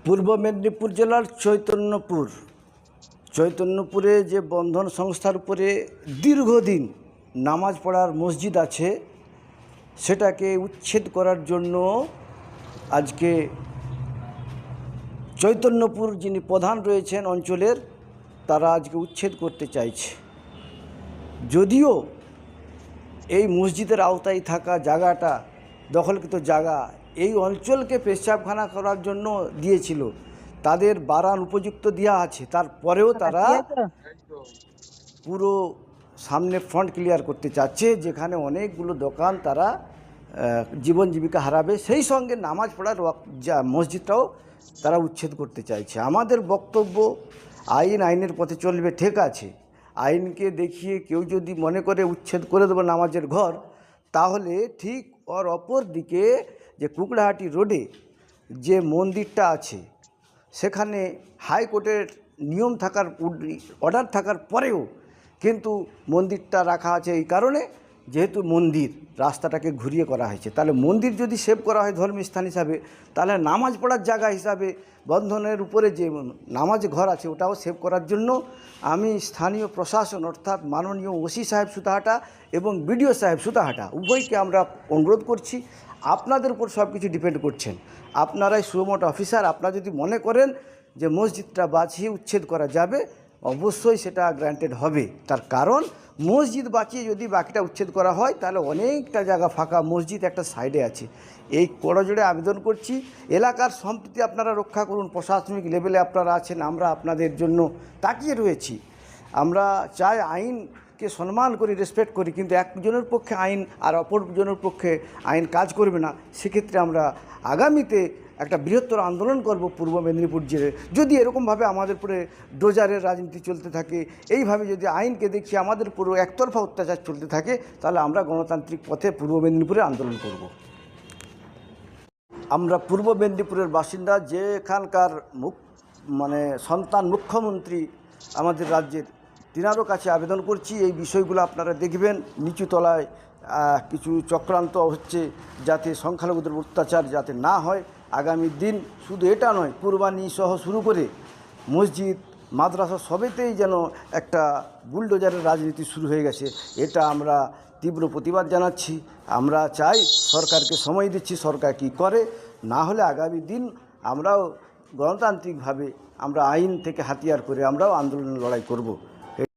পূর্ব মেদিনীপুর জেলার চৈতন্যপুরে যে বন্ধন সংস্থার উপরে দীর্ঘদিন নামাজ পড়ার মসজিদ আছে, সেটাকে উচ্ছেদ করার জন্য আজকে চৈতন্যপুর যিনি প্রধান রয়েছেন অঞ্চলের, তারা আজকে উচ্ছেদ করতে চাইছে। যদিও এই মসজিদের আওতায় থাকা জায়গাটা দখলকৃত জায়গা এই অঞ্চলকে পেশাবখানা করার জন্য দিয়েছিল, তাদের বারান উপযুক্ত দেওয়া আছে, তারপরেও তারা পুরো সামনে ফ্রন্ট ক্লিয়ার করতে চাচ্ছে, যেখানে অনেকগুলো দোকান তারা জীবন জীবিকা হারাবে। সেই সঙ্গে নামাজ পড়ার মসজিদটাও তারা উচ্ছেদ করতে চাইছে। আমাদের বক্তব্য, আইনের পথে চলবে, ঠিক আছে। আইনকে দেখিয়ে কেউ যদি মনে করে উচ্ছেদ করে দেবো নামাজের ঘর, তাহলে ঠিক ওর অপর দিকে যে কুকড়াহাটি রোডে যে মন্দিরটা আছে, সেখানে হাইকোর্টের নিয়ম থাকার অর্ডার থাকার পরেও কিন্তু মন্দিরটা রাখা আছে এই কারণে, যেহেতু মন্দির রাস্তাটাকে ঘুরিয়ে করা হয়েছে। তাহলে মন্দির যদি সেভ করা হয় ধর্মীয় স্থান হিসাবে, তাহলে নামাজ পড়ার জায়গা হিসাবে বন্ধনের উপরে যে নামাজ ঘর আছে ওটাও সেভ করার জন্য আমি স্থানীয় প্রশাসন অর্থাৎ মাননীয় ওসি সাহেব সুতাহাটা এবং বিডিও সাহেব সুতাহাটা উভয়কে আমরা অনুরোধ করছি। আপনাদের উপর সব কিছু ডিপেন্ড করছেন, আপনারাই সুমোট অফিসার। আপনারা যদি মনে করেন যে মসজিদটা বাঁচিয়ে উচ্ছেদ করা যাবে, অবশ্যই সেটা গ্র্যান্টেড হবে। তার কারণ মসজিদ বাঁচিয়ে যদি বাকিটা উচ্ছেদ করা হয়, তাহলে অনেকটা জায়গা ফাঁকা, মসজিদ একটা সাইডে আছে। এই করজোড়ে আবেদন করছি, এলাকার সম্প্রীতি আপনারা রক্ষা করুন। প্রশাসনিক লেভেলে আপনারা আছেন, আমরা আপনাদের জন্য তাকিয়ে রয়েছি। আমরা চাই আইনকে সম্মান করি, রেসপেক্ট করি, কিন্তু একজনের পক্ষে আইন আর অপরজনের পক্ষে আইন কাজ করবে না। সেক্ষেত্রে আমরা আগামীতে একটা বৃহত্তর আন্দোলন করব পূর্ব মেদিনীপুর জেলে। যদি এরকমভাবে আমাদের উপরে ডোজারের রাজনীতি চলতে থাকে, এইভাবে যদি আইনকে দেখিয়ে আমাদের পুরো একতরফা অত্যাচার চলতে থাকে, তাহলে আমরা গণতান্ত্রিক পথে পূর্ব মেদিনীপুরে আন্দোলন করব। আমরা পূর্ব মেদিনীপুরের বাসিন্দা, যেখানকার সন্তান মুখ্যমন্ত্রী আমাদের রাজ্যের, তিনারও কাছে আবেদন করছি এই বিষয়গুলো আপনারা দেখবেন। নিচু তলায় কিছু চক্রান্ত হচ্ছে যাতে সংখ্যালঘুদের অত্যাচার যাতে না হয়। আগামী দিন শুধু এটা নয়, কুরবানি সহ শুরু করে মসজিদ মাদ্রাসা সবেতেই যেন একটা বুলডোজারের রাজনীতি শুরু হয়ে গেছে, এটা আমরা তীব্র প্রতিবাদ জানাচ্ছি। আমরা চাই, সরকারকে সময় দিচ্ছি, সরকার কি করে, না হলে আগামী দিন আমরাও গণতান্ত্রিকভাবে আমরা আইন থেকে হাতিয়ার করে আমরাও আন্দোলনের লড়াই করব।